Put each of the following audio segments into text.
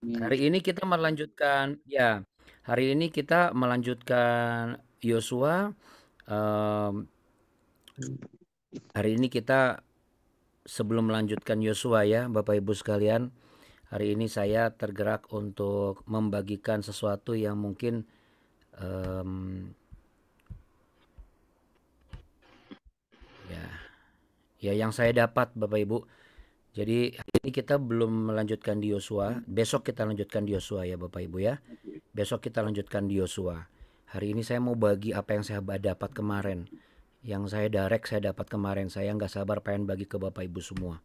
Mmm, Hari ini kita melanjutkan ya, hari ini kita melanjutkan Yosua, mmm, hari ini kita sebelum melanjutkan Yosua ya, Bapak Ibu sekalian, hari ini saya tergerak untuk membagikan sesuatu yang mungkin, mmm, ya ya yang saya dapat Bapak Ibu. Jadi hari ini kita belum melanjutkan di Yosua, besok kita lanjutkan di Yosua ya Bapak Ibu ya. Besok kita lanjutkan di Yosua. Hari ini saya mau bagi apa yang saya dapat kemarin. Yang saya direct saya dapat kemarin. Saya nggak sabar pengen bagi ke Bapak Ibu semua.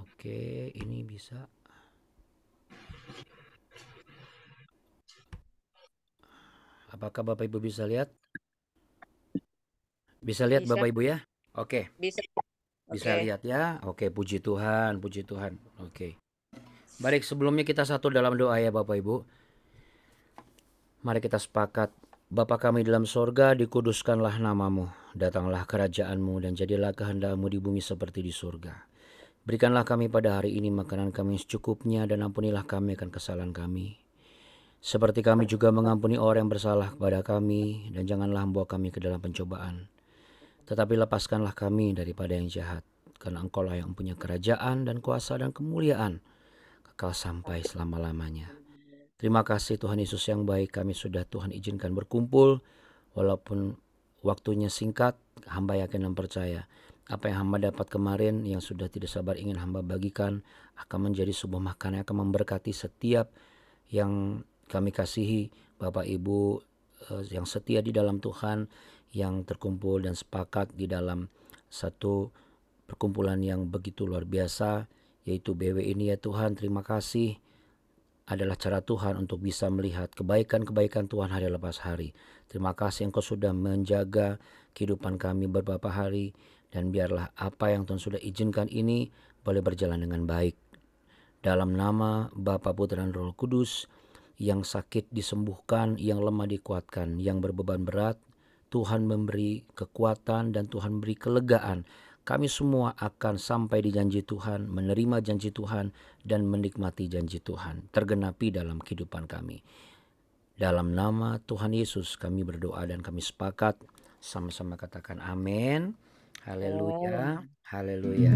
Oke, ini bisa. Apakah Bapak Ibu bisa lihat? Bisa lihat bisa Bapak Ibu ya? Oke, bisa, bisa oke. lihat ya. Oke, puji Tuhan, puji Tuhan. Oke. Baik, sebelumnya kita satu dalam doa ya Bapak Ibu. Mari kita sepakat. Bapa kami dalam sorga, dikuduskanlah namamu. Datanglah kerajaanmu dan jadilah kehendakmu di bumi seperti di surga. Berikanlah kami pada hari ini makanan kami secukupnya dan ampunilah kami akan kesalahan kami. Seperti kami juga mengampuni orang yang bersalah kepada kami dan janganlah membawa kami ke dalam pencobaan. Tetapi lepaskanlah kami daripada yang jahat. Karena engkaulah yang punya kerajaan dan kuasa dan kemuliaan kekal sampai selama-lamanya. Terima kasih Tuhan Yesus yang baik, kami sudah Tuhan izinkan berkumpul walaupun waktunya singkat. Hamba yakin dan percaya apa yang hamba dapat kemarin yang sudah tidak sabar ingin hamba bagikan akan menjadi sebuah makanan yang akan memberkati setiap yang kami kasihi, Bapak Ibu yang setia di dalam Tuhan, yang terkumpul dan sepakat di dalam satu perkumpulan yang begitu luar biasa, yaitu BW ini ya Tuhan. Terima kasih adalah cara Tuhan untuk bisa melihat kebaikan-kebaikan Tuhan hari lepas hari. Terima kasih Engkau sudah menjaga kehidupan kami beberapa hari, dan biarlah apa yang Tuhan sudah izinkan ini boleh berjalan dengan baik. Dalam nama Bapa, Putra dan Roh Kudus, yang sakit disembuhkan, yang lemah dikuatkan, yang berbeban berat, Tuhan memberi kekuatan dan Tuhan beri kelegaan. Kami semua akan sampai di janji Tuhan, menerima janji Tuhan, dan menikmati janji Tuhan tergenapi dalam kehidupan kami. Dalam nama Tuhan Yesus kami berdoa dan kami sepakat. Sama-sama katakan amin. Haleluya, haleluya.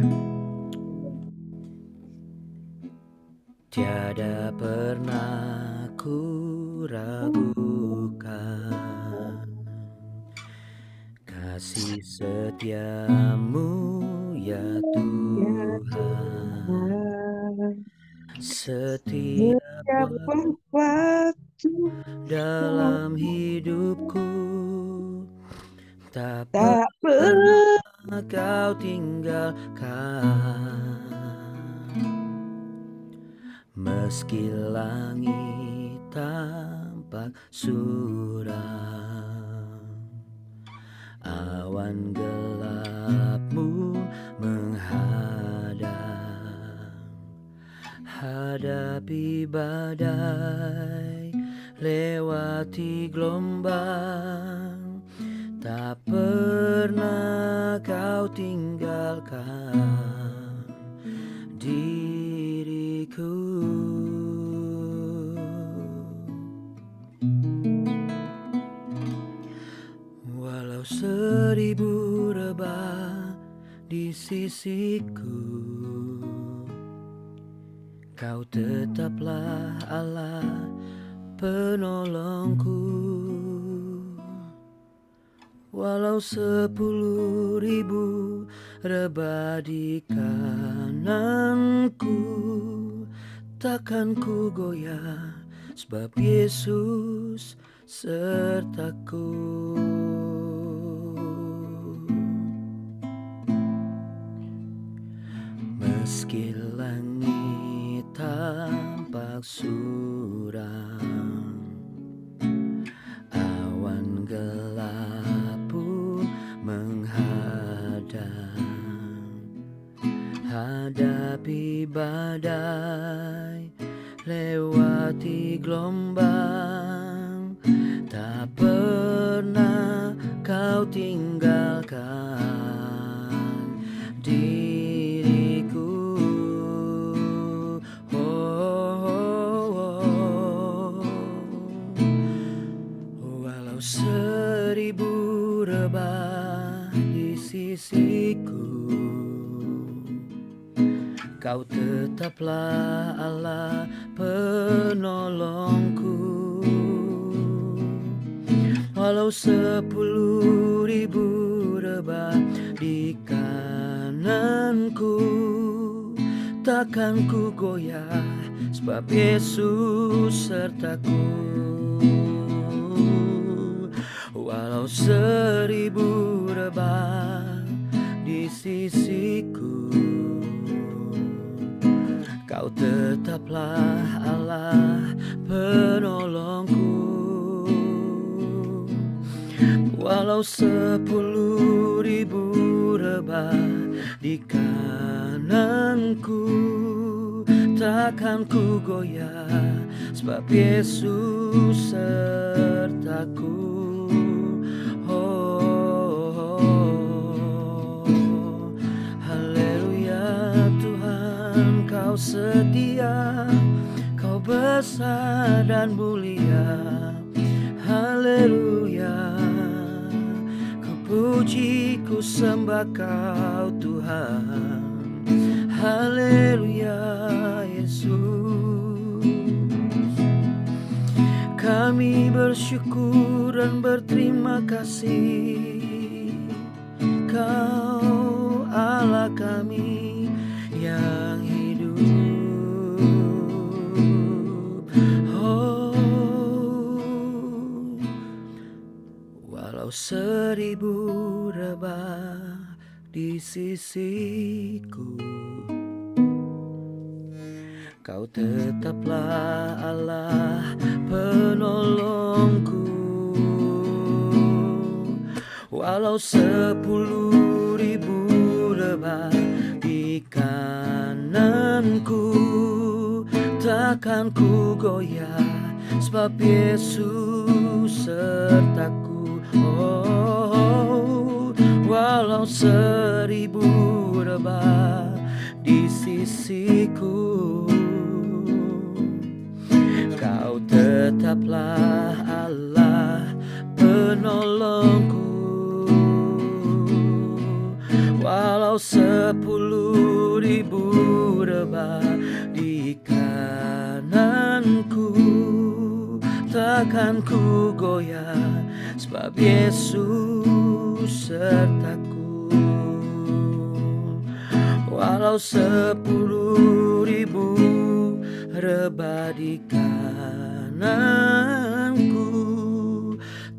Tiada pernah ku ragukan kasih setiamu ya Tuhan. Setiap Setiap waktu dalam hidupku tak tak pernah pernah kau tinggalkan. Meski langit tampak suram, awan gelapmu menghadang, hadapi badai, lewati gelombang, tak pernah kau tinggalkan diriku. Walau 1000 rebah di sisiku, kau tetaplah Allah penolongku. Walau 10.000 rebah di kananku, takkan ku goyah, sebab Yesus sertaku. Meski langit tampak suram, awan gelap pun menghadang, hadapi badai, lewati gelombang, tak pernah kau tinggalkan diriku. Kau tetaplah Allah penolongku. Walau 10.000 rebah di kananku, takkan ku goyah, sebab Yesus sertaku. Walau 1000 rebah di sisiku, Kau tetaplah Allah penolongku. Walau 10.000 rebah di kananku, takkan ku goyah, sebab Yesus sertaku. Haleluya, Tuhan Kau setia, Kau besar dan mulia. Haleluya, Kau puji, ku sembah Kau Tuhan. Haleluya, Yesus. Kami bersyukur dan berterima kasih, Kau Allah kami yang hidup. Walau 1000 rebah di sisiku, Kau tetaplah Allah penolongku. Walau 10.000 rebah di kananku, takkan ku goyah, sebab Yesus sertaku. Walau 1000 rebah di sisiku, Kau tetaplah Allah penolongku. Walau 10.000 rebah di kananku, takkan ku goyah, sebab Yesus sertaku. Walau 10.000 rebah di kananku,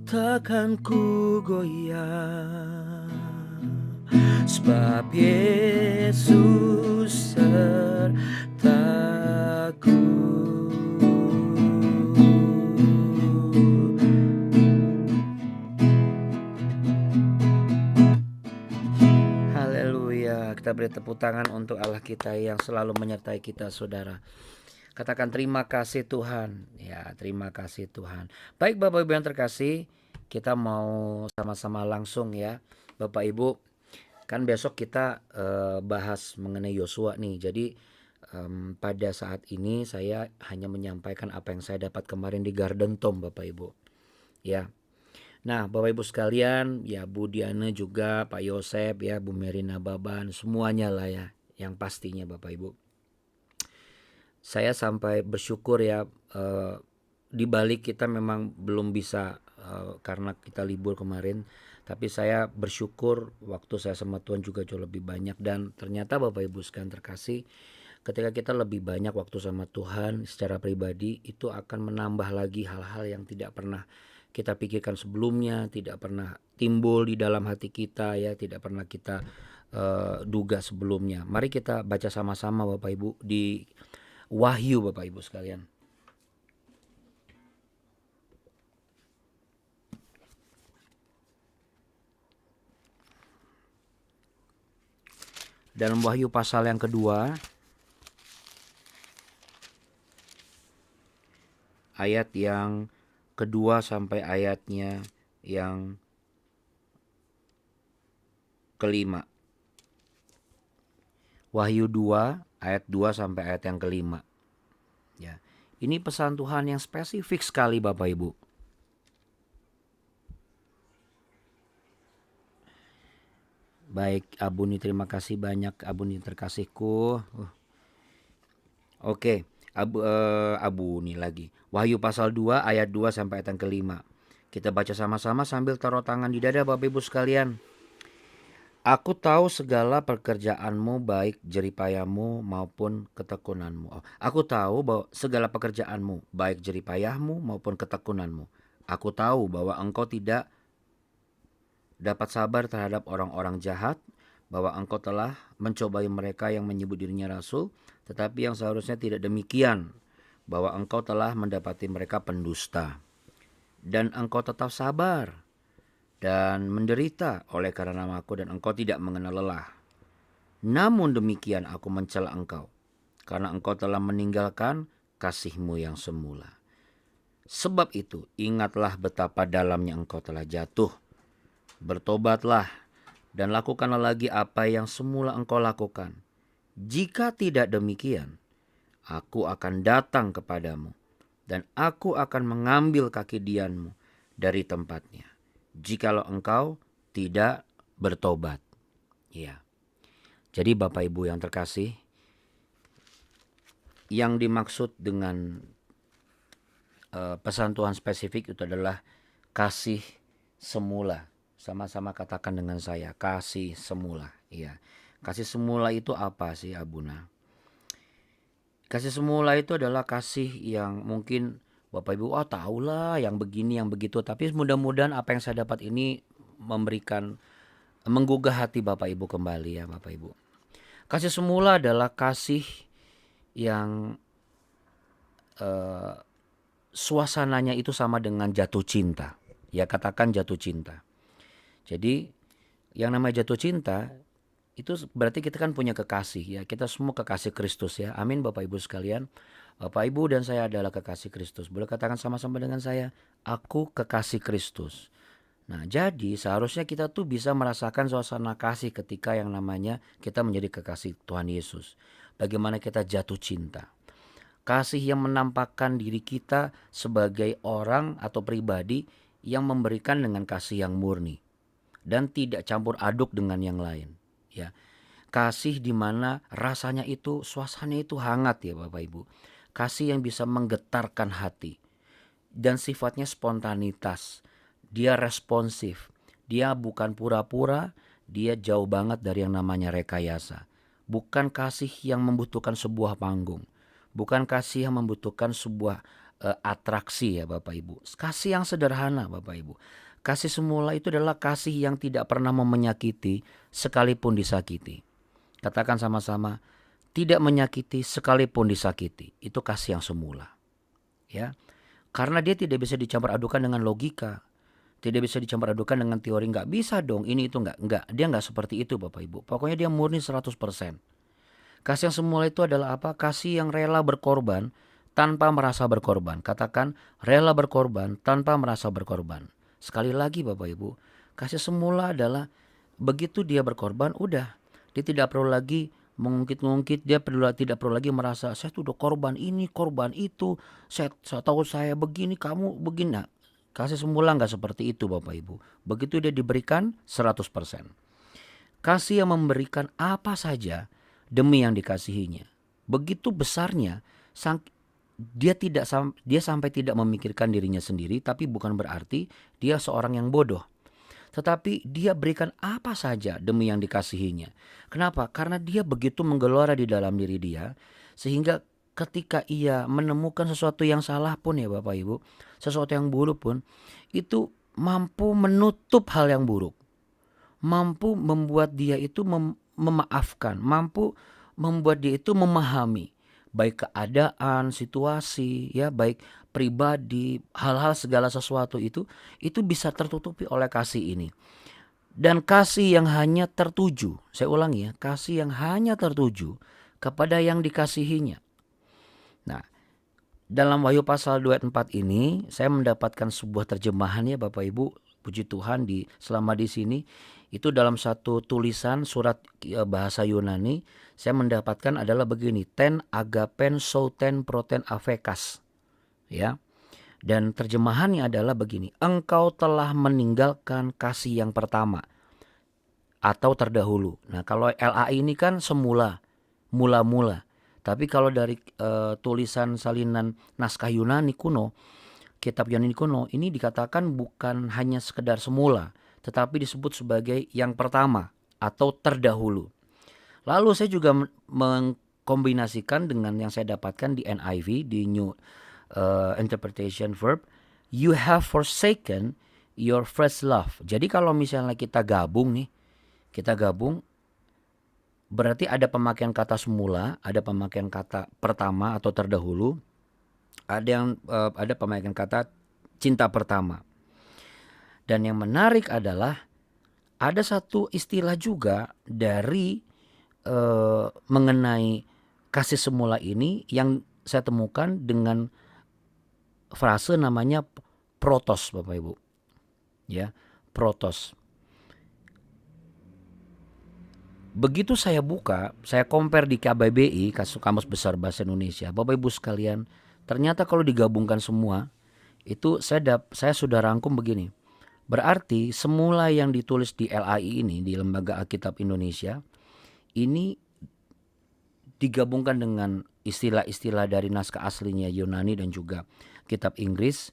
takkan ku goyah, sebab Yesus sertaku. Haleluya, kita beri tepuk tangan untuk Allah kita yang selalu menyertai kita, saudara. Katakan terima kasih Tuhan. Ya, terima kasih Tuhan. Baik Bapak Ibu yang terkasih, kita mau sama-sama langsung ya. Bapak Ibu, kan besok kita bahas mengenai Yosua nih. Jadi pada saat ini saya hanya menyampaikan apa yang saya dapat kemarin di Garden Tomb, Bapak Ibu. Ya. Nah, Bapak Ibu sekalian, ya Bu Diana juga, Pak Yosep ya, Bu Merina Baban, semuanya lah ya, yang pastinya Bapak Ibu. Saya sampai bersyukur ya, di balik kita memang belum bisa karena kita libur kemarin, tapi saya bersyukur waktu saya sama Tuhan juga jauh lebih banyak. Dan ternyata Bapak Ibu sekalian terkasih, ketika kita lebih banyak waktu sama Tuhan secara pribadi, itu akan menambah lagi hal-hal yang tidak pernah kita pikirkan sebelumnya, tidak pernah timbul di dalam hati kita ya, tidak pernah kita duga sebelumnya. Mari kita baca sama-sama Bapak Ibu di Wahyu Bapak Ibu sekalian. Dalam Wahyu pasal yang kedua, ayat yang kedua sampai ayatnya yang kelima. Wahyu 2 ayat 2 sampai ayat yang kelima. Ya. Ini pesan Tuhan yang spesifik sekali Bapak Ibu. Baik Abuni, terima kasih banyak Abuni terkasihku. Oke, Abu nih lagi. Wahyu pasal 2 ayat 2 sampai ayat yang kelima. Kita baca sama-sama sambil taruh tangan di dada Bapak Ibu sekalian. Aku tahu segala pekerjaanmu, baik jeripayamu maupun ketekunanmu. Aku tahu bahwa segala pekerjaanmu, baik jeripayahmu maupun ketekunanmu. Aku tahu bahwa engkau tidak dapat sabar terhadap orang-orang jahat, bahwa engkau telah mencobai mereka yang menyebut dirinya rasul, tetapi yang seharusnya tidak demikian, bahwa engkau telah mendapati mereka pendusta. Dan engkau tetap sabar dan menderita oleh karena namaku, dan engkau tidak mengenal lelah. Namun demikian aku mencela engkau, karena engkau telah meninggalkan kasihmu yang semula. Sebab itu ingatlah betapa dalamnya engkau telah jatuh. Bertobatlah dan lakukanlah lagi apa yang semula engkau lakukan. Jika tidak demikian, aku akan datang kepadamu, dan aku akan mengambil kaki dianmu dari tempatnya, jikalau engkau tidak bertobat. Ya. Jadi Bapak Ibu yang terkasih, yang dimaksud dengan pesan Tuhan spesifik itu adalah kasih semula. Sama-sama katakan dengan saya, kasih semula. Ya. Kasih semula itu apa sih, Abuna? Kasih semula itu adalah kasih yang mungkin Bapak Ibu, tahulah yang begini, yang begitu. Tapi mudah-mudahan apa yang saya dapat ini menggugah hati Bapak Ibu kembali ya Bapak Ibu. Kasih semula adalah kasih yang suasananya itu sama dengan jatuh cinta. Ya, katakan jatuh cinta. Jadi yang namanya jatuh cinta itu berarti kita kan punya kekasih ya. Kita semua kekasih Kristus ya. Amin Bapak Ibu sekalian. Bapak Ibu dan saya adalah kekasih Kristus. Boleh katakan sama-sama dengan saya, aku kekasih Kristus. Nah, jadi seharusnya kita tuh bisa merasakan suasana kasih ketika yang namanya kita menjadi kekasih Tuhan Yesus. Bagaimana kita jatuh cinta. Kasih yang menampakkan diri kita sebagai orang atau pribadi yang memberikan dengan kasih yang murni dan tidak campur aduk dengan yang lain. Ya, kasih di mana rasanya itu, suasananya itu hangat ya Bapak Ibu. Kasih yang bisa menggetarkan hati dan sifatnya spontanitas. Dia responsif. Dia bukan pura-pura, dia jauh banget dari yang namanya rekayasa. Bukan kasih yang membutuhkan sebuah panggung. Bukan kasih yang membutuhkan sebuah atraksi ya Bapak Ibu. Kasih yang sederhana Bapak Ibu. Kasih semula itu adalah kasih yang tidak pernah menyakiti sekalipun disakiti. Katakan sama-sama, tidak menyakiti sekalipun disakiti. Itu kasih yang semula. Ya. Karena dia tidak bisa dicampur adukan dengan logika. Tidak bisa dicampur adukan dengan teori. Nggak bisa dong, ini itu nggak. Dia nggak seperti itu Bapak Ibu. Pokoknya dia murni 100%. Kasih yang semula itu adalah apa? Kasih yang rela berkorban tanpa merasa berkorban. Katakan, rela berkorban tanpa merasa berkorban. Sekali lagi Bapak Ibu, kasih semula adalah begitu dia berkorban, udah. Dia tidak perlu lagi mengungkit-ungkit, dia tidak perlu lagi merasa saya tuh udah korban ini, korban itu, saya tahu saya begini, kamu begini. Nah, kasih semula nggak seperti itu Bapak Ibu. Begitu dia diberikan 100%. Kasih yang memberikan apa saja demi yang dikasihinya. Begitu besarnya, dia sampai tidak memikirkan dirinya sendiri, tapi bukan berarti dia seorang yang bodoh. Tetapi dia berikan apa saja demi yang dikasihinya. Kenapa? Karena dia begitu menggelora di dalam diri dia, sehingga ketika ia menemukan sesuatu yang salah pun ya Bapak Ibu, sesuatu yang buruk pun, itu mampu menutup hal yang buruk. Mampu membuat dia itu memaafkan, mampu membuat dia itu memahami baik keadaan, situasi, ya baik pribadi, hal-hal segala sesuatu itu bisa tertutupi oleh kasih ini. Dan kasih yang hanya tertuju, saya ulangi ya, kasih yang hanya tertuju kepada yang dikasihinya. Nah, dalam Wahyu pasal 2 ayat 4 ini saya mendapatkan sebuah terjemahan ya Bapak Ibu, puji Tuhan selama di sini itu dalam satu tulisan surat bahasa Yunani saya mendapatkan adalah begini, ten agapen souten proten avekas. Ya. Dan terjemahannya adalah begini, engkau telah meninggalkan kasih yang pertama atau terdahulu. Nah, kalau LAI ini kan semula, mula-mula. Tapi kalau dari tulisan salinan naskah Yunani kuno, kitab Yunani kuno ini dikatakan bukan hanya sekedar semula, tetapi disebut sebagai yang pertama atau terdahulu. Lalu saya juga mengkombinasikan dengan yang saya dapatkan di NIV, di New Interpretation Verb, you have forsaken your first love. Jadi kalau misalnya kita gabung, berarti ada pemakaian kata semula, ada pemakaian kata pertama atau terdahulu, ada pemakaian kata cinta pertama. Dan yang menarik adalah ada satu istilah juga dari mengenai kasih semula ini yang saya temukan dengan frase namanya protos, Bapak Ibu. Ya, protos. Begitu saya buka, saya compare di KBBI, Kamus Besar Bahasa Indonesia, Bapak Ibu sekalian, ternyata kalau digabungkan semua, itu saya sudah rangkum begini. Berarti semula yang ditulis di LAI ini, di Lembaga Alkitab Indonesia, ini digabungkan dengan istilah-istilah dari naskah aslinya Yunani dan juga kitab Inggris.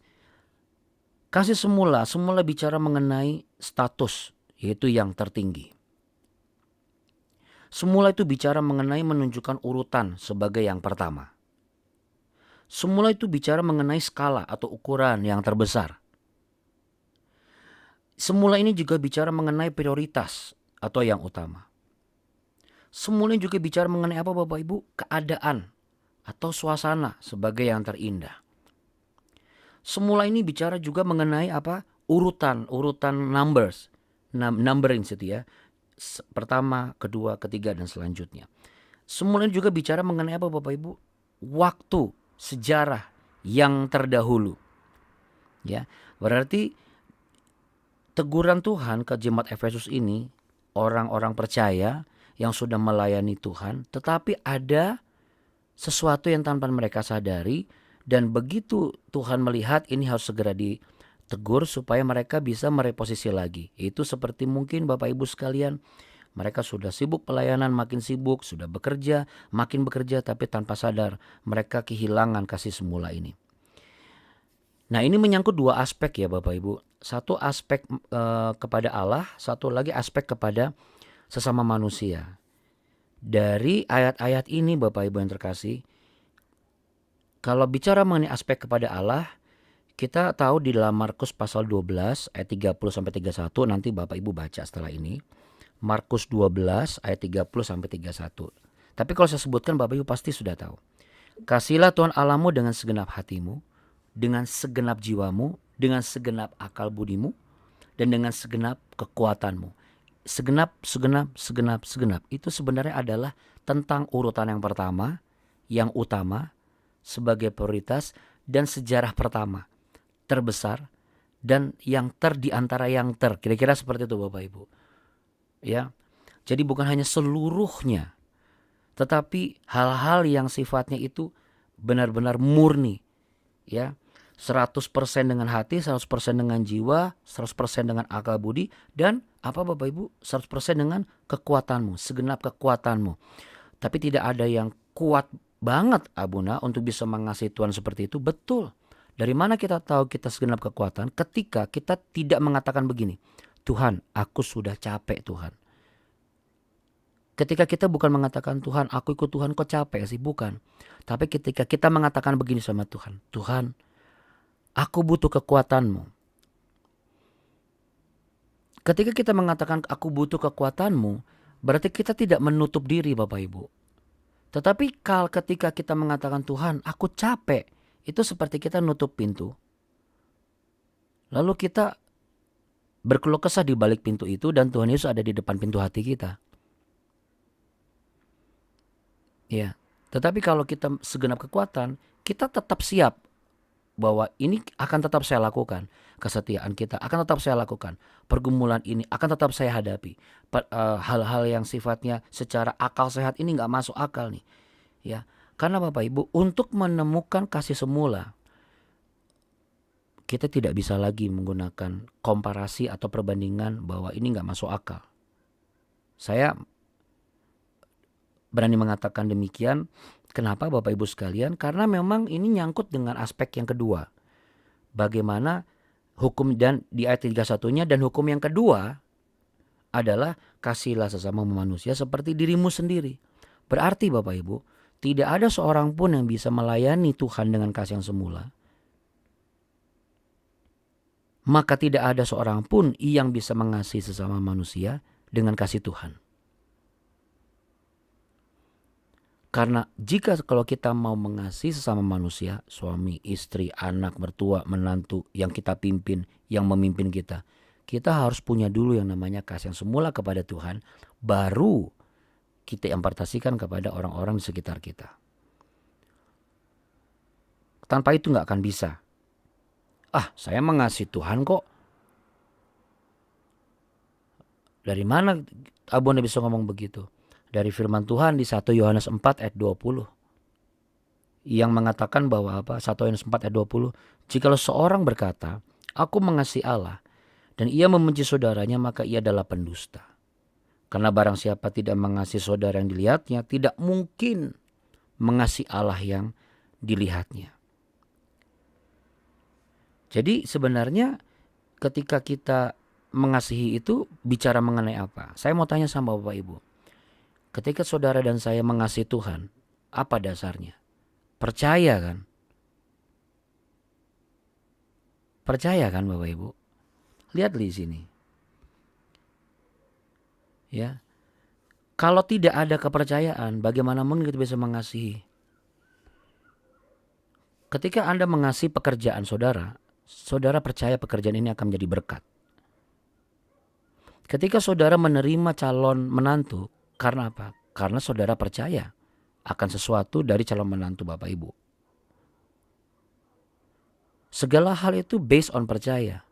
Kasih semula bicara mengenai status, yaitu yang tertinggi. Semula itu bicara mengenai menunjukkan urutan sebagai yang pertama. Semula itu bicara mengenai skala atau ukuran yang terbesar. Semula ini juga bicara mengenai prioritas atau yang utama. Semula juga bicara mengenai apa Bapak Ibu? Keadaan atau suasana sebagai yang terindah. Semula ini bicara juga mengenai apa? Urutan numbers. Numbering gitu ya. Pertama, kedua, ketiga, dan selanjutnya. Semula juga bicara mengenai apa Bapak Ibu? Waktu, sejarah yang terdahulu. Ya, berarti teguran Tuhan ke jemaat Efesus ini, orang-orang percaya yang sudah melayani Tuhan, tetapi ada sesuatu yang tanpa mereka sadari, dan begitu Tuhan melihat ini harus segera ditegur supaya mereka bisa mereposisi lagi. Itu seperti mungkin Bapak Ibu sekalian, mereka sudah sibuk pelayanan, makin sibuk, sudah bekerja, makin bekerja, tapi tanpa sadar mereka kehilangan kasih semula ini. Nah, ini menyangkut dua aspek ya Bapak Ibu. Satu aspek kepada Allah, satu lagi aspek kepada sesama manusia. Dari ayat-ayat ini Bapak Ibu yang terkasih, kalau bicara mengenai aspek kepada Allah, kita tahu di dalam Markus pasal 12 ayat 30-31, nanti Bapak Ibu baca setelah ini. Markus 12 ayat 30-31. Tapi kalau saya sebutkan Bapak Ibu pasti sudah tahu. Kasihilah Tuhan Allahmu dengan segenap hatimu, dengan segenap jiwamu, dengan segenap akal budimu, dan dengan segenap kekuatanmu. Segenap. Itu sebenarnya adalah tentang urutan yang pertama, yang utama, sebagai prioritas, dan sejarah pertama, terbesar, dan yang di antara yang kira-kira seperti itu Bapak Ibu. Ya, jadi bukan hanya seluruhnya, tetapi hal-hal yang sifatnya itu benar-benar murni, ya, 100% dengan hati, 100% dengan jiwa, 100% dengan akal budi, dan apa Bapak Ibu, 100% dengan kekuatanmu, segenap kekuatanmu. Tapi tidak ada yang kuat banget Abuna untuk bisa mengasihi Tuhan seperti itu. Betul. Dari mana kita tahu kita segenap kekuatan? Ketika kita tidak mengatakan begini, Tuhan, aku sudah capek Tuhan. Ketika kita bukan mengatakan Tuhan, aku ikut Tuhan, kok capek sih? Bukan. Tapi ketika kita mengatakan begini sama Tuhan, Tuhan, aku butuh kekuatanmu. Ketika kita mengatakan aku butuh kekuatanmu, berarti kita tidak menutup diri Bapak Ibu. Tetapi ketika kita mengatakan Tuhan, aku capek, itu seperti kita nutup pintu. Lalu kita berkeluh kesah di balik pintu itu dan Tuhan Yesus ada di depan pintu hati kita. Ya, tetapi kalau kita segenap kekuatan, kita tetap siap bahwa ini akan tetap saya lakukan. Kesetiaan kita akan tetap saya lakukan. Pergumulan ini akan tetap saya hadapi. Hal-hal yang sifatnya secara akal sehat ini gak masuk akal nih. Ya, karena Bapak Ibu, untuk menemukan kasih semula, kita tidak bisa lagi menggunakan komparasi atau perbandingan bahwa ini gak masuk akal. Saya berani mengatakan demikian Kenapa Bapak Ibu sekalian? Karena memang ini nyangkut dengan aspek yang kedua. Bagaimana hukum, dan di ayat 31-nya, dan hukum yang kedua adalah kasihilah sesama manusia seperti dirimu sendiri. Berarti Bapak Ibu, tidak ada seorang pun yang bisa melayani Tuhan dengan kasih yang semula. Maka tidak ada seorang pun yang bisa mengasihi sesama manusia dengan kasih Tuhan. Karena kalau kita mau mengasihi sesama manusia, suami, istri, anak, mertua, menantu, yang kita pimpin, yang memimpin kita, kita harus punya dulu yang namanya kasih yang semula kepada Tuhan, baru kita impartasikan kepada orang-orang di sekitar kita. Tanpa itu nggak akan bisa. Saya mengasihi Tuhan kok. Dari mana Abu Anda bisa ngomong begitu? Dari firman Tuhan di 1 Yohanes 4 ayat 20. Yang mengatakan bahwa 1 Yohanes 4 ayat 20. Jikalau seorang berkata, aku mengasihi Allah, dan ia membenci saudaranya, maka ia adalah pendusta. Karena barang siapa tidak mengasihi saudara yang dilihatnya, tidak mungkin mengasihi Allah yang dilihatnya. Jadi sebenarnya ketika kita mengasihi itu bicara mengenai apa? Saya mau tanya sama Bapak Ibu. Ketika saudara dan saya mengasihi Tuhan, apa dasarnya? Percaya kan? Percaya kan Bapak Ibu? Lihat di sini. Ya. Kalau tidak ada kepercayaan, bagaimana mungkin kita bisa mengasihi? Ketika Anda mengasihi pekerjaan saudara, saudara percaya pekerjaan ini akan menjadi berkat. Ketika saudara menerima calon menantu, karena apa? Karena saudara percaya akan sesuatu dari calon menantu Bapak Ibu. Segala hal itu based on percaya.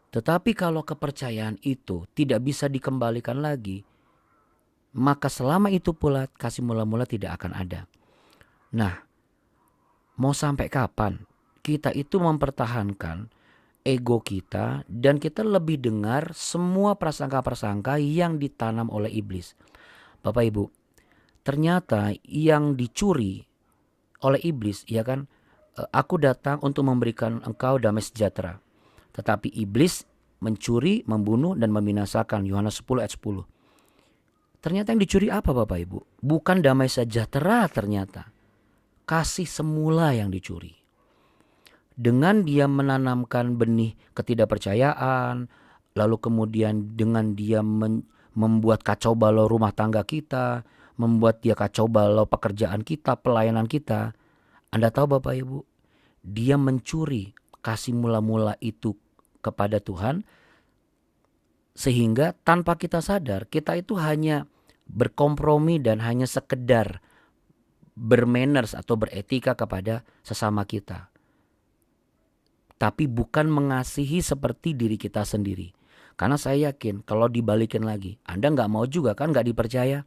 Tetapi kalau kepercayaan itu tidak bisa dikembalikan lagi, maka selama itu pula kasih mula-mula tidak akan ada. Nah, mau sampai kapan kita itu mempertahankan ego kita dan kita lebih dengar semua prasangka-prasangka yang ditanam oleh iblis? Bapak Ibu, ternyata yang dicuri oleh iblis, ya kan, aku datang untuk memberikan engkau damai sejahtera. Tetapi iblis mencuri, membunuh, dan membinasakan. Yohanes 10 ayat 10. Ternyata yang dicuri apa Bapak Ibu? Bukan damai sejahtera ternyata. Kasih semula yang dicuri. Dengan dia menanamkan benih ketidakpercayaan, lalu kemudian dengan dia membuat kacau balau rumah tangga kita, membuat dia kacau balau pekerjaan kita, pelayanan kita. Anda tahu Bapak Ibu, dia mencuri kasih mula-mula itu kepada Tuhan, sehingga tanpa kita sadar kita itu hanya berkompromi dan hanya sekedar bermanners atau beretika kepada sesama kita. Tapi bukan mengasihi seperti diri kita sendiri. Karena saya yakin kalau dibalikin lagi, Anda nggak mau juga kan, nggak dipercaya.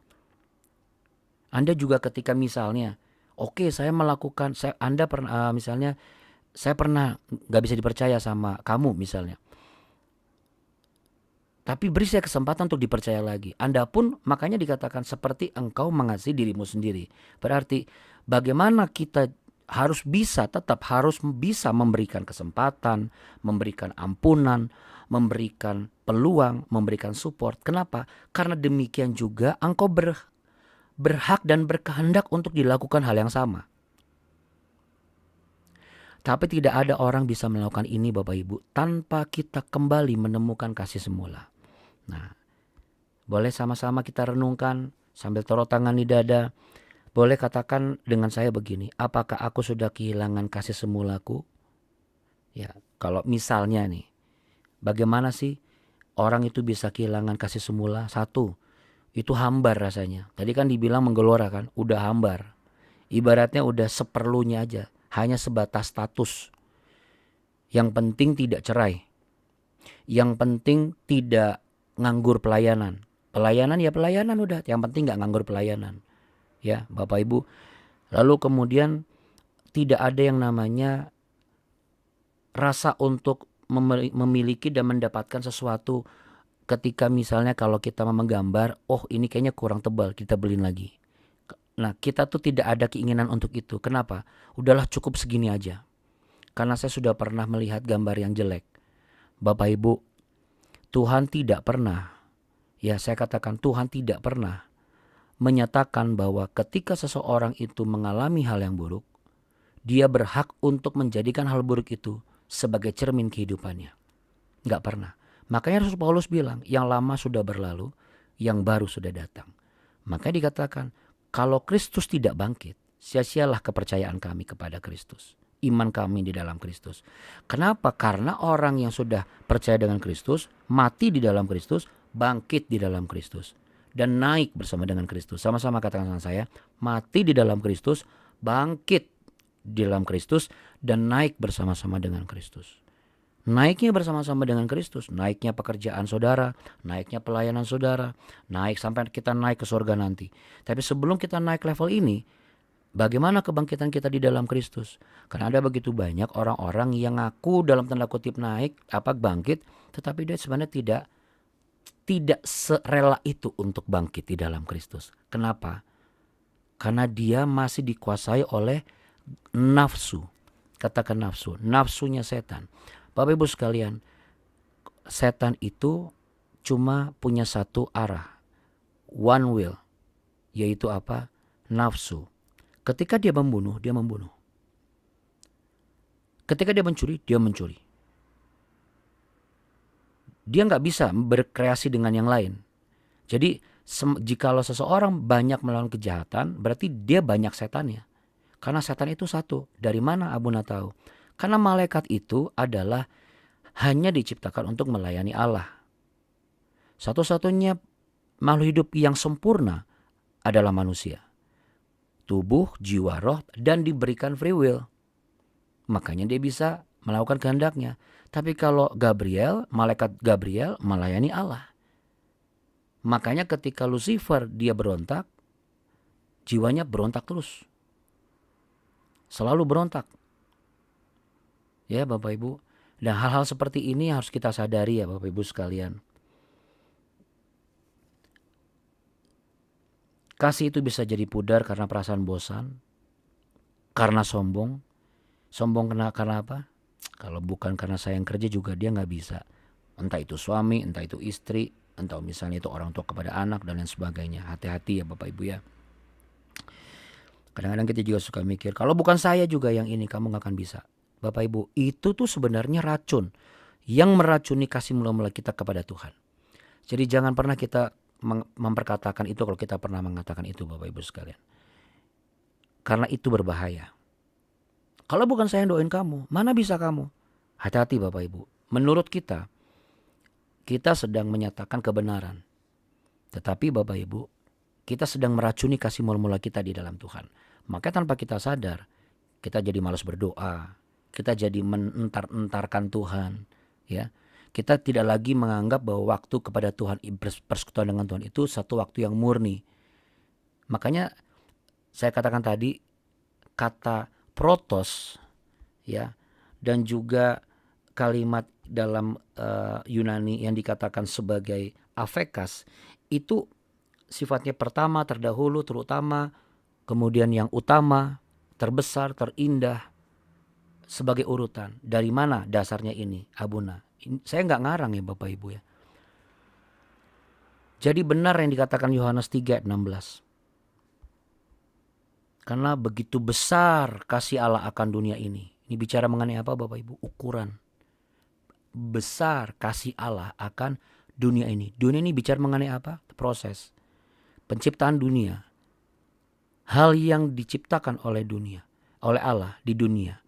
Anda juga ketika misalnya, oke, saya melakukan, Anda pernah misalnya, saya pernah nggak bisa dipercaya sama kamu misalnya. Tapi beri saya kesempatan untuk dipercaya lagi. Anda pun makanya dikatakan seperti engkau mengasihi dirimu sendiri. Berarti bagaimana kita tetap harus bisa memberikan kesempatan, memberikan ampunan, memberikan peluang, memberikan support. Kenapa? Karena demikian juga engkau berhak dan berkehendak untuk dilakukan hal yang sama. Tapi tidak ada orang bisa melakukan ini Bapak Ibu tanpa kita kembali menemukan kasih semula. Nah, boleh sama-sama kita renungkan sambil taruh tangan di dada. Boleh katakan dengan saya begini, apakah aku sudah kehilangan kasih semulaku? Ya, kalau misalnya nih, bagaimana sih orang itu bisa kehilangan kasih semula? Satu, itu hambar rasanya. Tadi kan dibilang menggelora kan, udah hambar. Ibaratnya udah seperlunya aja, hanya sebatas status. Yang penting tidak cerai. Yang penting tidak nganggur pelayanan. Pelayanan ya pelayanan udah, yang penting gak nganggur pelayanan. Ya Bapak Ibu. Lalu kemudian tidak ada yang namanya rasa untuk memiliki dan mendapatkan sesuatu. Ketika misalnya kalau kita menggambar, oh ini kayaknya kurang tebal, kita beliin lagi. Nah, kita tuh tidak ada keinginan untuk itu. Kenapa? Udahlah cukup segini aja. Karena saya sudah pernah melihat gambar yang jelek. Bapak Ibu, Tuhan tidak pernah, ya saya katakan Tuhan tidak pernah menyatakan bahwa ketika seseorang itu mengalami hal yang buruk, dia berhak untuk menjadikan hal buruk itu sebagai cermin kehidupannya. Nggak pernah. Makanya Rasul Paulus bilang, yang lama sudah berlalu, yang baru sudah datang. Makanya dikatakan, kalau Kristus tidak bangkit, sia-sialah kepercayaan kami kepada Kristus. Iman kami di dalam Kristus. Kenapa? Karena orang yang sudah percaya dengan Kristus, mati di dalam Kristus, bangkit di dalam Kristus. Dan naik bersama dengan Kristus. Sama-sama katakan sama saya, mati di dalam Kristus, bangkit di dalam Kristus, dan naik bersama-sama dengan Kristus. Naiknya bersama-sama dengan Kristus, naiknya pekerjaan saudara, naiknya pelayanan saudara, naik sampai kita naik ke surga nanti. Tapi sebelum kita naik level ini, bagaimana kebangkitan kita di dalam Kristus? Karena ada begitu banyak orang-orang yang ngaku dalam tanda kutip naik, bangkit, tetapi dia sebenarnya tidak serela itu untuk bangkit di dalam Kristus. Kenapa? Karena dia masih dikuasai oleh nafsu. Katakan nafsu, nafsunya setan. Bapak Ibu sekalian, setan itu cuma punya satu arah, one will, yaitu apa? Nafsu. Ketika dia membunuh, dia membunuh. Ketika dia mencuri, dia mencuri. Dia nggak bisa berkreasi dengan yang lain. Jadi jikalau seseorang banyak melakukan kejahatan, berarti dia banyak setannya. Karena setan itu satu. Dari mana Abuna tahu? Karena malaikat itu adalah hanya diciptakan untuk melayani Allah. Satu-satunya makhluk hidup yang sempurna adalah manusia. Tubuh, jiwa, roh, dan diberikan free will. Makanya dia bisa melakukan kehendaknya. Tapi kalau Gabriel, malaikat Gabriel melayani Allah. Makanya ketika Lucifer dia berontak, jiwanya berontak terus. Selalu berontak. Ya Bapak Ibu. Dan hal-hal seperti ini harus kita sadari ya Bapak Ibu sekalian. Kasih itu bisa jadi pudar karena perasaan bosan. Karena sombong. Sombong karena apa? Kalau bukan karena sayang kerja juga dia gak bisa. Entah itu suami, entah itu istri, entah misalnya itu orang tua kepada anak dan lain sebagainya. Hati-hati ya Bapak Ibu ya. Kadang-kadang kita juga suka mikir, kalau bukan saya juga yang ini, kamu gak akan bisa. Bapak Ibu, itu tuh sebenarnya racun yang meracuni kasih mula-mula kita kepada Tuhan. Jadi jangan pernah kita memperkatakan itu kalau kita pernah mengatakan itu Bapak Ibu sekalian. Karena itu berbahaya. Kalau bukan saya yang doain kamu, mana bisa kamu? Hati-hati Bapak Ibu. Menurut kita sedang menyatakan kebenaran. Tetapi Bapak Ibu, kita sedang meracuni kasih mula-mula kita di dalam Tuhan. Maka tanpa kita sadar, kita jadi malas berdoa. Kita jadi menentar-entarkan Tuhan, ya. Kita tidak lagi menganggap bahwa waktu kepada Tuhan, persekutuan dengan Tuhan itu satu waktu yang murni. Makanya saya katakan tadi kata protos, ya, dan juga kalimat dalam Yunani yang dikatakan sebagai afekas itu sifatnya pertama, terdahulu, terutama, kemudian yang utama, terbesar, terindah. Sebagai urutan. Dari mana dasarnya ini Abuna? Saya nggak ngarang ya Bapak Ibu ya. Jadi benar yang dikatakan Yohanes 3 ayat 16. Karena begitu besar kasih Allah akan dunia ini. Ini bicara mengenai apa Bapak Ibu? Ukuran. Besar kasih Allah akan dunia ini. Dunia ini bicara mengenai apa? Proses. Penciptaan dunia. Hal yang diciptakan oleh dunia. Oleh Allah di dunia.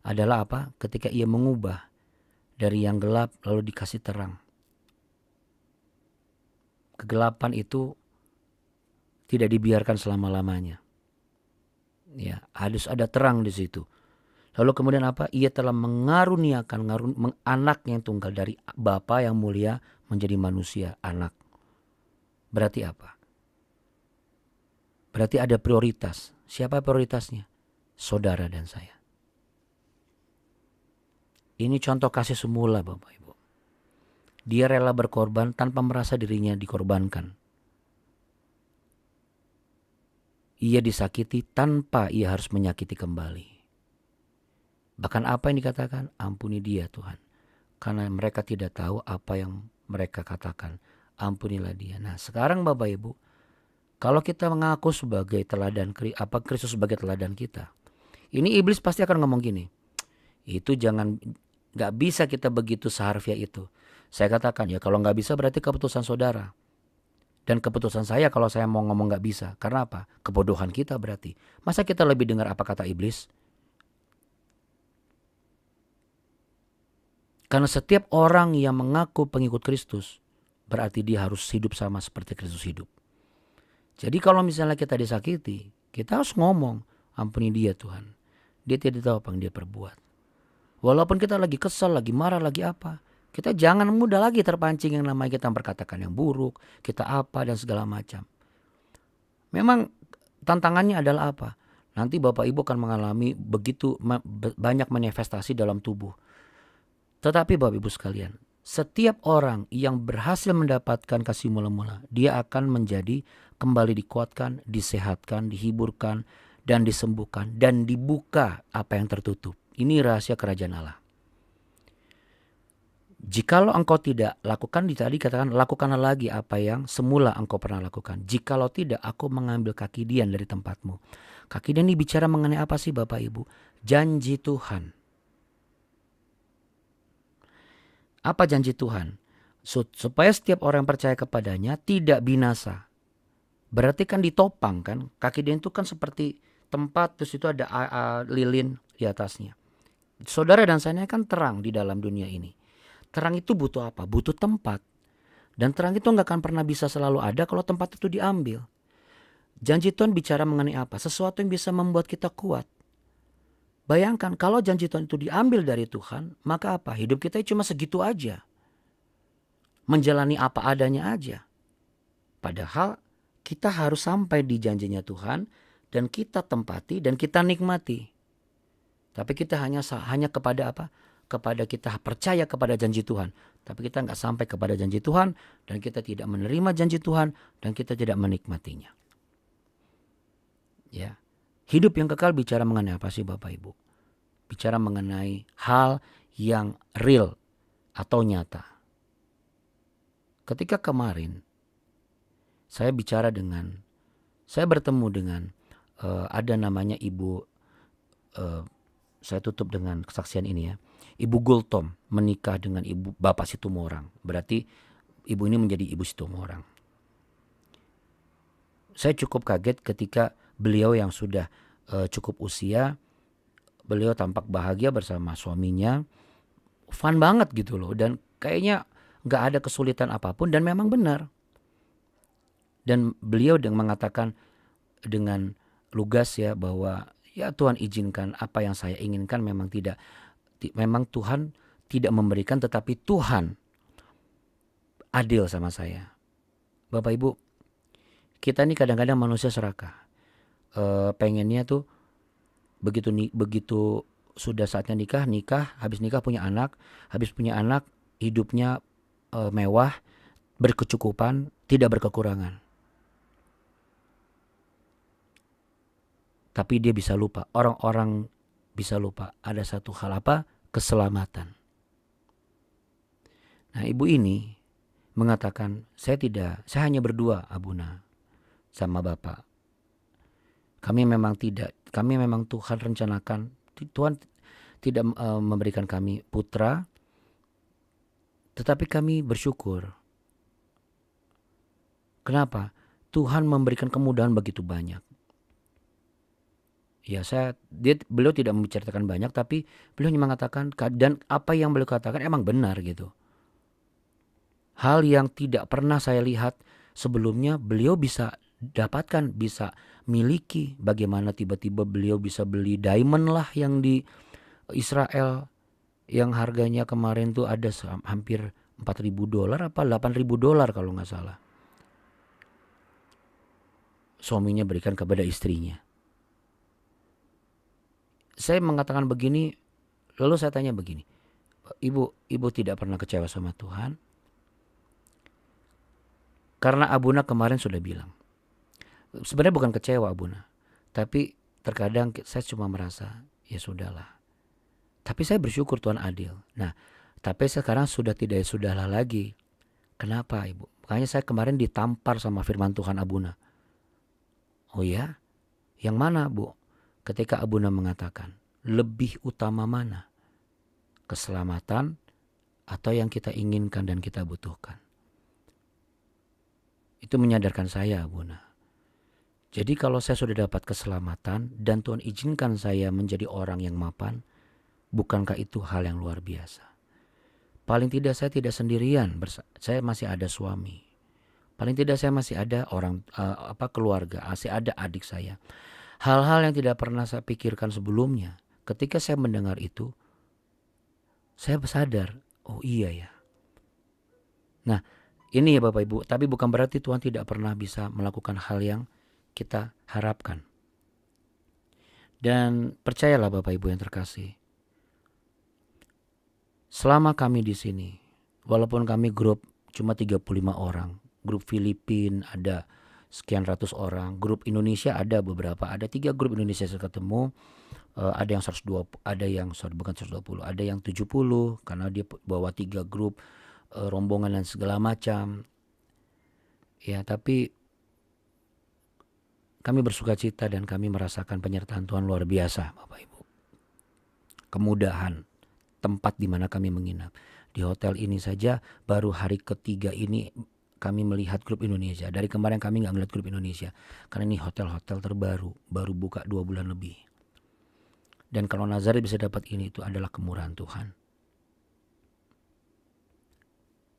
Adalah apa? Ketika ia mengubah dari yang gelap lalu dikasih terang. Kegelapan itu tidak dibiarkan selama-lamanya. Ya, harus ada terang di situ. Lalu kemudian apa? Ia telah mengaruniakan anak yang tunggal dari Bapa yang mulia menjadi manusia, anak. Berarti apa? Berarti ada prioritas. Siapa prioritasnya? Saudara dan saya. Ini contoh kasih semula Bapak Ibu. Dia rela berkorban tanpa merasa dirinya dikorbankan. Ia disakiti tanpa ia harus menyakiti kembali. Bahkan apa yang dikatakan? Ampuni dia Tuhan. Karena mereka tidak tahu apa yang mereka katakan. Ampunilah dia. Nah sekarang Bapak Ibu, kalau kita mengaku sebagai teladan, Kristus sebagai teladan kita, ini iblis pasti akan ngomong gini, itu jangan, gak bisa kita begitu seharfiah itu. Saya katakan ya kalau gak bisa berarti keputusan saudara. Dan keputusan saya kalau saya mau ngomong gak bisa. Karena apa? Kebodohan kita berarti. Masa kita lebih dengar apa kata iblis? Karena setiap orang yang mengaku pengikut Kristus, berarti dia harus hidup sama seperti Kristus hidup. Jadi kalau misalnya kita disakiti, kita harus ngomong, ampuni dia Tuhan. Dia tidak tahu apa yang dia perbuat. Walaupun kita lagi kesal, lagi marah, lagi apa, kita jangan mudah lagi terpancing yang namanya kita berkatakan yang buruk, kita apa dan segala macam. Memang tantangannya adalah apa? Nanti Bapak Ibu akan mengalami begitu banyak manifestasi dalam tubuh. Tetapi Bapak Ibu sekalian, setiap orang yang berhasil mendapatkan kasih mula-mula, dia akan menjadi kembali dikuatkan, disehatkan, dihiburkan, dan disembuhkan, dan dibuka apa yang tertutup. Ini rahasia kerajaan Allah. Jikalau engkau tidak lakukan, tadi katakan lakukanlah lagi apa yang semula engkau pernah lakukan. Jikalau tidak, aku mengambil kaki Dian dari tempatmu. Kaki Dian ini bicara mengenai apa sih Bapak Ibu? Janji Tuhan. Apa janji Tuhan? Supaya setiap orang yang percaya kepadanya tidak binasa. Berarti kan ditopang kan. Kaki Dian itu kan seperti tempat, terus itu ada lilin di atasnya. Saudara dan saya kan terang di dalam dunia ini. Terang itu butuh apa? Butuh tempat. Dan terang itu nggak akan pernah bisa selalu ada kalau tempat itu diambil. Janji Tuhan bicara mengenai apa? Sesuatu yang bisa membuat kita kuat. Bayangkan kalau janji Tuhan itu diambil dari Tuhan, maka apa? Hidup kita cuma segitu aja. Menjalani apa adanya aja. Padahal kita harus sampai di janjinya Tuhan dan kita tempati dan kita nikmati. Tapi kita hanya kepada apa? Kepada kita percaya kepada janji Tuhan. Tapi kita nggak sampai kepada janji Tuhan dan kita tidak menerima janji Tuhan dan kita tidak menikmatinya. Ya. Hidup yang kekal bicara mengenai apa sih Bapak Ibu? Bicara mengenai hal yang real atau nyata. Ketika kemarin saya bertemu dengan ada namanya Ibu, saya tutup dengan kesaksian ini ya. Ibu Gultom menikah dengan Bapak Situmorang. Berarti ibu ini menjadi Ibu Situmorang. Saya cukup kaget ketika beliau yang sudah cukup usia, beliau tampak bahagia bersama suaminya, fun banget gitu loh, dan kayaknya gak ada kesulitan apapun dan memang benar. Dan beliau mengatakan dengan lugas ya bahwa ya Tuhan izinkan apa yang saya inginkan memang Tuhan tidak memberikan, tetapi Tuhan adil sama saya. Bapak Ibu, kita ini kadang-kadang manusia serakah. Pengennya tuh begitu sudah saatnya nikah, habis nikah punya anak, hidupnya mewah, berkecukupan, tidak berkekurangan. Tapi dia bisa lupa, orang-orang bisa lupa ada satu hal apa? Keselamatan. Nah, ibu ini mengatakan, saya hanya berdua Abuna sama Bapak. Kami memang Tuhan rencanakan, Tuhan tidak memberikan kami putra, tetapi kami bersyukur. Kenapa? Tuhan memberikan kemudahan begitu banyak. Ya, beliau tidak membicarakan banyak, tapi beliau hanya mengatakan, dan apa yang beliau katakan emang benar gitu. Hal yang tidak pernah saya lihat sebelumnya beliau bisa dapatkan, bisa miliki. Bagaimana tiba-tiba beliau bisa beli diamond lah yang di Israel, yang harganya kemarin tuh ada hampir $4.000 apa $8.000 kalau nggak salah. Suaminya berikan kepada istrinya. Saya mengatakan begini, lalu saya tanya begini, Ibu tidak pernah kecewa sama Tuhan? Karena Abuna kemarin sudah bilang, Sebenarnya bukan kecewa Buna, tapi terkadang saya cuma merasa ya sudahlah. Tapi saya bersyukur Tuhan adil. Nah, tapi sekarang sudah tidak sudahlah lagi. Kenapa Ibu? Makanya saya kemarin ditampar sama firman Tuhan Abuna. Oh ya? Yang mana Bu? Ketika Abuna mengatakan, lebih utama mana? Keselamatan atau yang kita inginkan dan kita butuhkan? Itu menyadarkan saya Abuna. Jadi kalau saya sudah dapat keselamatan dan Tuhan izinkan saya menjadi orang yang mapan, bukankah itu hal yang luar biasa? Paling tidak saya tidak sendirian, saya masih ada suami. Paling tidak saya masih ada orang keluarga, masih ada adik saya. Hal-hal yang tidak pernah saya pikirkan sebelumnya. Ketika saya mendengar itu, saya sadar, oh iya ya. Nah, ini ya Bapak Ibu, tapi bukan berarti Tuhan tidak pernah bisa melakukan hal yang kita harapkan. Dan percayalah Bapak Ibu yang terkasih, selama kami di sini, walaupun kami grup cuma 35 orang, grup Filipina ada sekian ratus orang, grup Indonesia ada beberapa, ada 3 grup Indonesia saya ketemu, ada yang 120, ada yang bukan 120, ada yang 70 karena dia bawa 3 grup rombongan dan segala macam. Ya, tapi kami bersuka cita dan kami merasakan penyertaan Tuhan luar biasa Bapak Ibu. Kemudahan tempat di mana kami menginap. Di hotel ini saja baru hari ketiga ini kami melihat grup Indonesia. Dari kemarin kami nggak melihat grup Indonesia. Karena ini hotel-hotel terbaru. Baru buka 2 bulan lebih. Dan kalau Nazaret bisa dapat ini, itu adalah kemurahan Tuhan.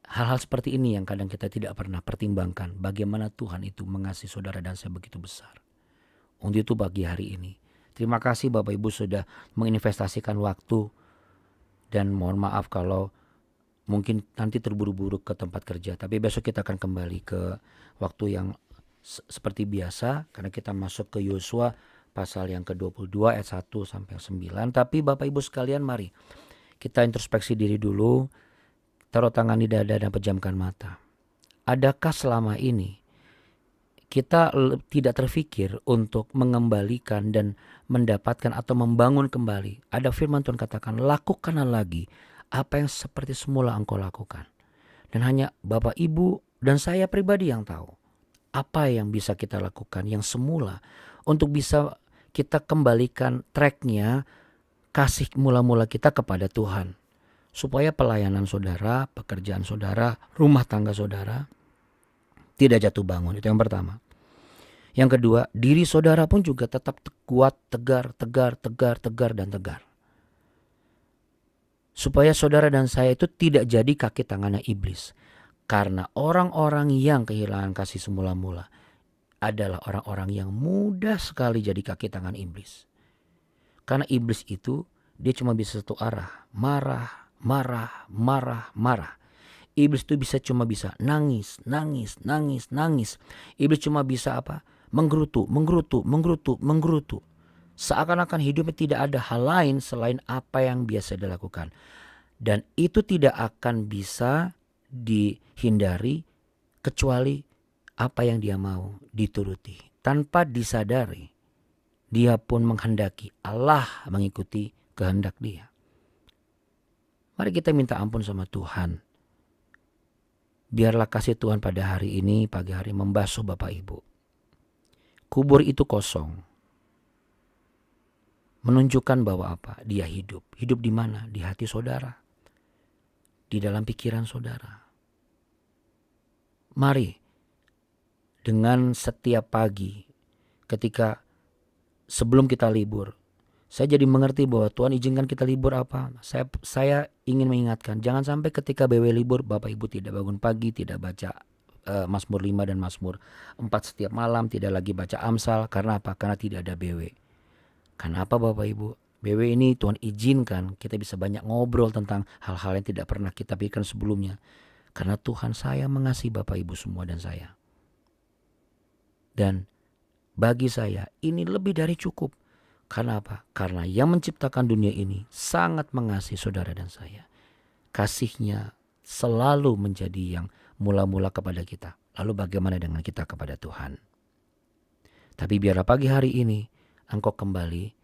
Hal-hal seperti ini yang kadang kita tidak pernah pertimbangkan. Bagaimana Tuhan itu mengasihi saudara dan saya begitu besar. Untuk itu pagi hari ini, terima kasih Bapak Ibu sudah menginvestasikan waktu. Dan mohon maaf kalau mungkin nanti terburu-buru ke tempat kerja. Tapi besok kita akan kembali ke waktu yang seperti biasa. Karena kita masuk ke Yosua pasal yang ke-22 ayat 1 sampai 9. Tapi Bapak Ibu sekalian, mari kita introspeksi diri dulu. Taruh tangan di dada dan pejamkan mata. Adakah selama ini kita tidak terfikir untuk mengembalikan dan mendapatkan atau membangun kembali? Ada firman Tuhan katakan, lakukanlah lagi apa yang seperti semula engkau lakukan. Dan hanya Bapak Ibu dan saya pribadi yang tahu apa yang bisa kita lakukan yang semula untuk bisa kita kembalikan tracknya kasih mula-mula kita kepada Tuhan. Supaya pelayanan saudara, pekerjaan saudara, rumah tangga saudara tidak jatuh bangun. Itu yang pertama. Yang kedua, diri saudara pun juga tetap kuat, tegar, dan tegar. Supaya saudara dan saya itu tidak jadi kaki tangannya iblis. Karena orang-orang yang kehilangan kasih semula-mula adalah orang-orang yang mudah sekali jadi kaki tangan iblis. Karena iblis itu dia cuma bisa satu arah, marah. Iblis itu cuma bisa nangis. Iblis cuma bisa apa? Menggerutu. Seakan-akan hidupnya tidak ada hal lain selain apa yang biasa dilakukan. Dan itu tidak akan bisa dihindari kecuali apa yang dia mau dituruti. Tanpa disadari, dia pun menghendaki Allah mengikuti kehendak dia. Mari kita minta ampun sama Tuhan. Biarlah kasih Tuhan pada hari ini, pagi hari membasuh Bapak Ibu. Kubur itu kosong. Menunjukkan bahwa apa? Dia hidup. Hidup di mana? Di hati saudara. Di dalam pikiran saudara. Mari, dengan setiap pagi, ketika sebelum kita libur, saya jadi mengerti bahwa Tuhan izinkan kita libur apa. Saya ingin mengingatkan, jangan sampai ketika BW libur Bapak Ibu tidak bangun pagi, tidak baca Mazmur 5 dan Mazmur 4 setiap malam, tidak lagi baca Amsal. Karena apa? Karena tidak ada BW. Karena apa Bapak Ibu? BW ini Tuhan izinkan kita bisa banyak ngobrol tentang hal-hal yang tidak pernah kita pikirkan sebelumnya. Karena Tuhan saya mengasihi Bapak Ibu semua dan saya. Dan bagi saya ini lebih dari cukup. Karena apa? Karena yang menciptakan dunia ini sangat mengasihi saudara dan saya. Kasihnya selalu menjadi yang mula-mula kepada kita. Lalu bagaimana dengan kita kepada Tuhan? Tapi biarlah pagi hari ini Engkau kembali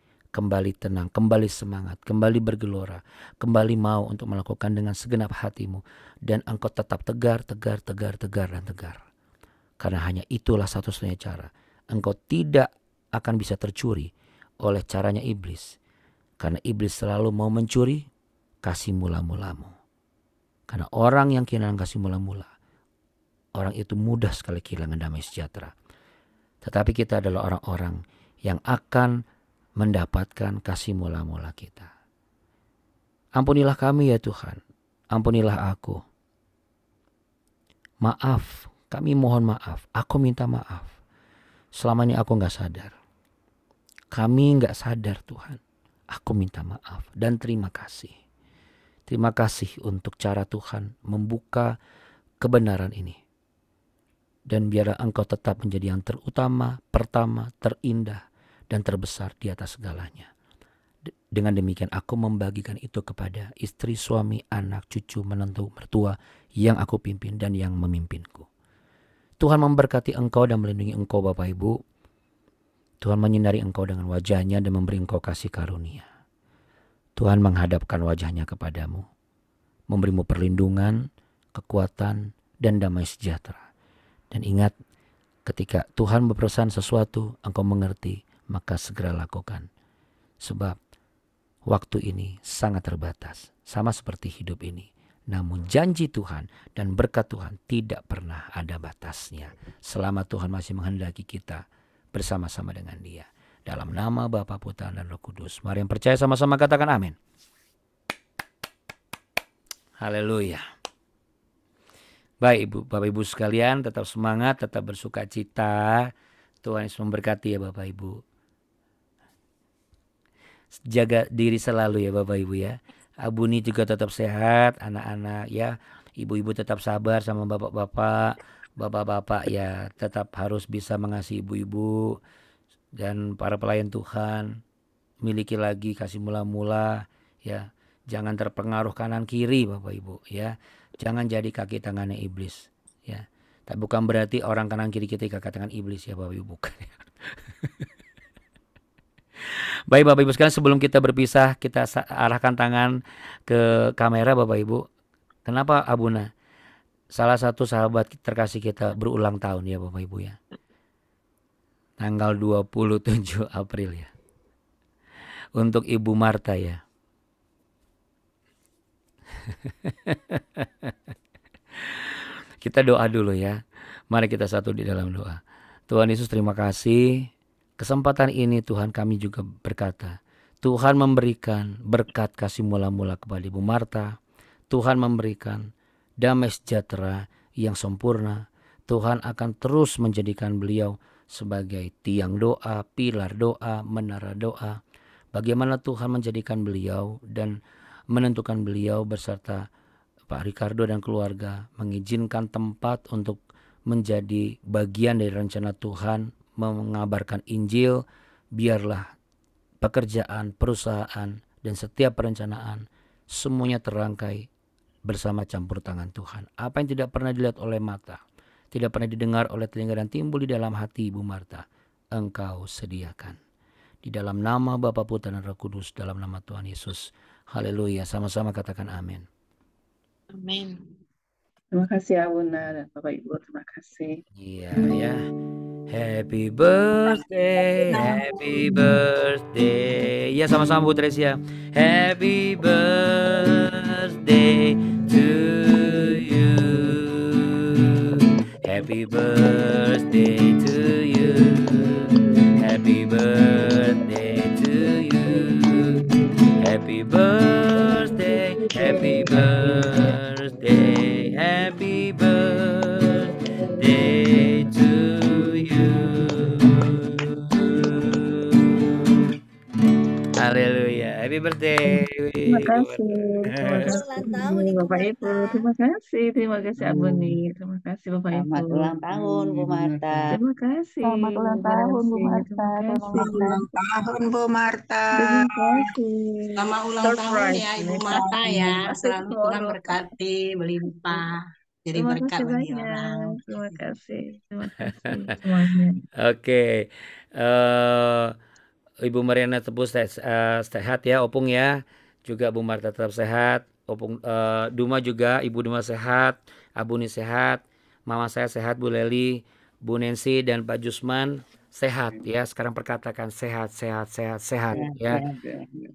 tenang, kembali semangat, kembali bergelora, kembali mau untuk melakukan dengan segenap hatimu. Dan Engkau tetap tegar, dan tegar. Karena hanya itulah satu-satunya cara. Engkau tidak akan bisa tercuri oleh caranya iblis. Karena iblis selalu mau mencuri kasih mula-mulamu. Karena orang yang kehilangan kasih mula-mula, orang itu mudah sekali kehilangan damai sejahtera. Tetapi kita adalah orang-orang yang akan mendapatkan kasih mula-mula kita. Ampunilah kami ya Tuhan. Ampunilah aku. Maaf, kami mohon maaf. Aku minta maaf. Selama ini aku gak sadar. Kami gak sadar Tuhan. Aku minta maaf dan terima kasih. Terima kasih untuk cara Tuhan membuka kebenaran ini. Dan biarlah Engkau tetap menjadi yang terutama, pertama, terindah, dan terbesar di atas segalanya. Dengan demikian aku membagikan itu kepada istri, suami, anak, cucu, menantu, mertua yang aku pimpin dan yang memimpinku. Tuhan memberkati engkau dan melindungi engkau Bapak Ibu. Tuhan menyinari engkau dengan wajahnya dan memberi engkau kasih karunia. Tuhan menghadapkan wajahnya kepadamu, memberimu perlindungan, kekuatan, dan damai sejahtera. Dan ingat, ketika Tuhan berpesan sesuatu, engkau mengerti, maka segera lakukan. Sebab waktu ini sangat terbatas, sama seperti hidup ini. Namun janji Tuhan dan berkat Tuhan tidak pernah ada batasnya. Selama Tuhan masih menghendaki kita bersama-sama dengan Dia. Dalam nama Bapa, Putra, dan Roh Kudus. Mari yang percaya sama-sama katakan amin. Haleluya. Baik Bapak Ibu sekalian, tetap semangat, tetap bersuka cita. Tuhan Yesus memberkati ya Bapak Ibu. Jaga diri selalu ya Bapak Ibu ya. Abuni juga tetap sehat, anak-anak ya. Ibu-ibu tetap sabar sama bapak-bapak. Bapak-bapak ya tetap harus bisa mengasihi ibu-ibu. Dan para pelayan Tuhan, miliki lagi kasih mula-mula ya. Jangan terpengaruh kanan kiri Bapak Ibu ya. Jangan jadi kaki tangannya iblis ya. Tapi bukan berarti orang kanan kiri kita kaki tangan iblis ya Bapak Ibu, bukan ya. Baik Bapak Ibu sekalian, sebelum kita berpisah, kita arahkan tangan ke kamera Bapak Ibu. Kenapa Abuna? Salah satu sahabat terkasih kita berulang tahun ya Bapak Ibu ya. Tanggal 27 April ya. Untuk Ibu Marta ya. Kita doa dulu ya. Mari kita satu di dalam doa. Tuhan Yesus, terima kasih. Kesempatan ini Tuhan kami juga berkata, Tuhan memberikan berkat kasih mula-mula kepada Ibu Marta. Tuhan memberikan damai sejahtera yang sempurna. Tuhan akan terus menjadikan beliau sebagai tiang doa, pilar doa, menara doa. Bagaimana Tuhan menjadikan beliau dan menentukan beliau beserta Pak Ricardo dan keluarga mengizinkan tempat untuk menjadi bagian dari rencana Tuhan mengabarkan Injil. Biarlah pekerjaan, perusahaan, dan setiap perencanaan semuanya terangkai bersama campur tangan Tuhan. Apa yang tidak pernah dilihat oleh mata, tidak pernah didengar oleh telinga dan timbul di dalam hati Ibu Marta, Engkau sediakan. Di dalam nama Bapa, Putra, dan Roh Kudus, dalam nama Tuhan Yesus. Haleluya. Sama-sama katakan amin. Amin. Terima kasih Abuna dan Bapak Ibu, terima kasih. Iya ya. Happy birthday, happy birthday. Ya sama-sama Bu Tresia. Happy birthday to you. Happy birthday to you. Happy birthday to you. Happy birthday, happy birthday, happy birthday to you. Haleluya, happy birthday. Terima kasih. Terima kasih Ulang tahun Ibu Bapak Ibu. Marta. Terima kasih Abuni. Terima kasih Bapak Ibu. Selamat ulang tahun Bu Marta. Terima kasih. Selamat ulang tahun Bu Terima Marta. kasih. Selamat Ulang tahun Bu Marta. Terima kasih. Selamat ulang tahun ya Ibu Marta ya. Masih Selalu Tuhan tomorrow. berkati, berlimpah. jadi Terima berkat kasih bagi banyak. orang. Terima kasih. Terima kasih semuanya. Oke. eh Ibu Mariana Tebu sehat ya, Opung ya. Juga Bu Marta tetap sehat. Opung Duma juga, Ibu Duma sehat, Abuni sehat, Mama saya sehat, Bu Leli, Bu Nancy dan Pak Jusman sehat ya. Sekarang perkatakan sehat, sehat, sehat, sehat ya.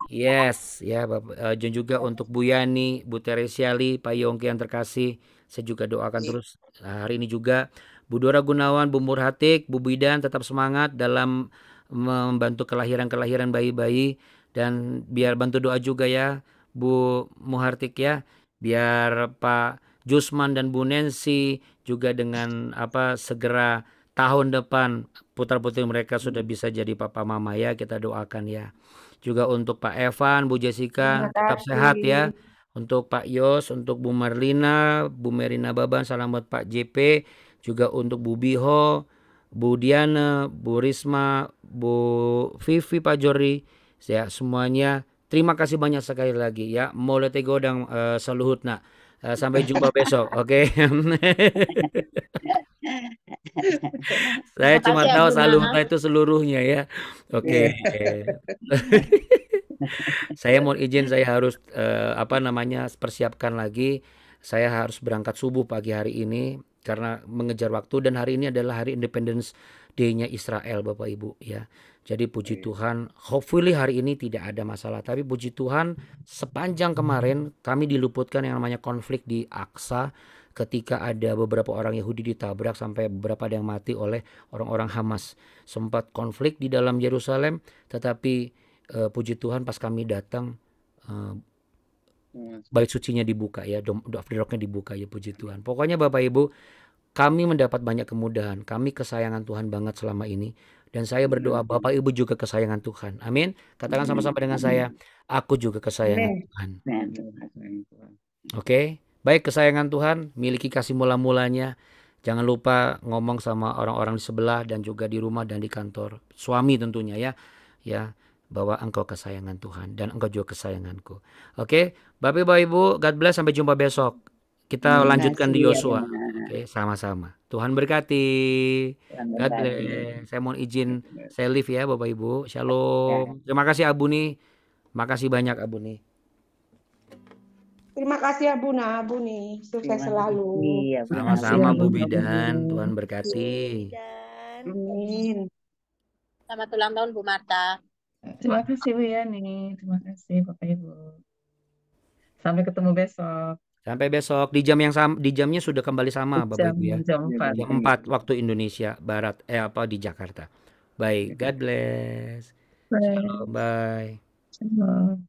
Yes, ya Bapak. Dan juga untuk Bu Yani, Bu Teresiali, Pak Yongki yang terkasih, saya juga doakan terus hari ini juga. Bu Dora Gunawan, Bu Murhatik, Bu Bidan tetap semangat dalam membantu kelahiran bayi-bayi dan biar bantu doa juga ya Bu Muhartik ya, biar Pak Jusman dan Bu Nancy juga dengan segera tahun depan putra-putri mereka sudah bisa jadi papa mama ya, kita doakan ya. Juga untuk Pak Evan, Bu Jessica Terima tetap sehat ya. kasih. Untuk Pak Yos, untuk Bu Marlina, Bu Merina Baban, salam buat Pak JP. Juga untuk Bu Biho, Bu Diana, Bu Risma, Bu Vivi, Pak Jori, ya semuanya. Terima kasih banyak sekali lagi ya. Molete godang saluhut nak. Sampai jumpa besok, oke? Saya Terima cuma kasih tahu Abuna. saluhutna itu seluruhnya ya. Oke. Saya mau izin, saya harus persiapkan lagi. Saya harus berangkat subuh pagi hari ini karena mengejar waktu, dan hari ini adalah hari Independence Day-nya Israel Bapak Ibu ya. Jadi puji Tuhan, hopefully hari ini tidak ada masalah. Tapi puji Tuhan, sepanjang kemarin kami diluputkan yang namanya konflik di Aqsa, ketika ada beberapa orang Yahudi ditabrak sampai beberapa ada yang mati oleh orang-orang Hamas. Sempat konflik di dalam Yerusalem, tetapi puji Tuhan pas kami datang bait sucinya dibuka ya, Dafdiroknya dibuka ya, puji Tuhan. Pokoknya Bapak Ibu, kami mendapat banyak kemudahan. Kami kesayangan Tuhan banget selama ini. Dan saya berdoa Bapak Ibu juga kesayangan Tuhan. Amin. Katakan sama-sama dengan saya, aku juga kesayangan Tuhan. Oke. Baik, kesayangan Tuhan, miliki kasih mula-mulanya. Jangan lupa ngomong sama orang-orang di sebelah dan juga di rumah dan di kantor. Suami tentunya ya. Ya, bahwa engkau kesayangan Tuhan dan engkau juga kesayanganku. Oke, Bapak Ibu, God bless, sampai jumpa besok. Kita lanjutkan di Yosua. Oke, sama-sama. Tuhan berkati. God bless. Saya mohon izin, saya live ya Bapak Ibu. Shalom. Terima kasih Abuni. Makasih banyak Abuni. Terima kasih Abuni, sukses selalu. Sama-sama Bu Bidan. Tuhan berkati. Amin. Selamat ulang tahun Bu Marta. Terima kasih Bu Yani. Terima kasih Bapak Ibu. Sampai ketemu besok. Sampai besok di jam yang sama, di jamnya sudah kembali sama Bapak Ibu ya. Jam 4. Jam 4 waktu Indonesia Barat di Jakarta. Baik, God bless. Bye. Shalom, bye. Shalom.